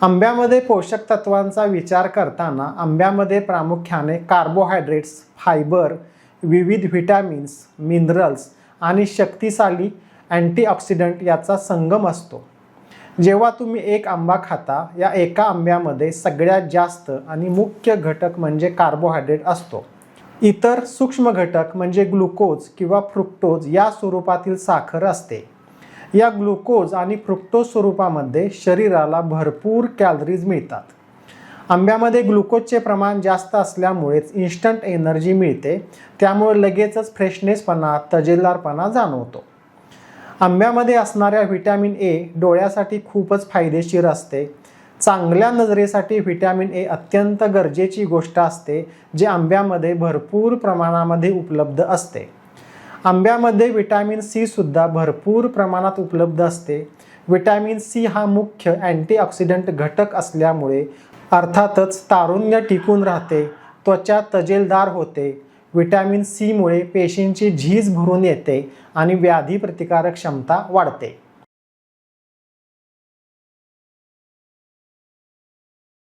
आंब्यामध्ये पोषक तत्वांचा विचार करताना आंब्यामध्ये प्रामुख्याने कार्बोहायड्रेट्स, फायबर, विविध व्हिटॅमिन्स, मिनरल्स आणि शक्तिशाली अँटीऑक्सिडंट याचा संगम असतो. जेव्हा तुम्ही एक आंबा खाता, या एका आंब्यामध्ये सगळ्यात जास्त आणि मुख्य घटक म्हणजे कार्बोहायड्रेट असतो. इतर सूक्ष्म घटक म्हणजे ग्लुकोज किंवा फ्रुक्टोज या स्वरूपातील साखर असते. या ग्लुकोज आणि फ्रुक्टोज स्वरूपामध्ये शरीराला भरपूर कॅलरीज मिळतात. आंब्यामध्ये ग्लुकोजचे प्रमाण जास्त असल्यामुळेच इन्स्टंट एनर्जी मिळते, त्यामुळे लगेचच फ्रेशनेसपणा, तजेलदारपणा जाणवतो. आंब्यामध्ये असणाऱ्या व्हिटॅमिन ए डोळ्यासाठी खूपच फायदेशीर असते. चांगल्या नजरेसाठी व्हिटॅमिन ए अत्यंत गरजेची गोष्ट असते, जे आंब्यामध्ये भरपूर प्रमाणामध्ये उपलब्ध असते. आंब्यामध्ये व्हिटॅमिन सी सुद्धा भरपूर प्रमाणात उपलब्ध असते. व्हिटॅमिन सी हा मुख्य अँटीऑक्सिडंट घटक असल्यामुळे अर्थातच तारुण्य टिकून राहते, त्वचा तजेलदार होते. व्हिटॅमिन सीमुळे पेशींची झीज भरून येते आणि व्याधी प्रतिकारक क्षमता वाढते.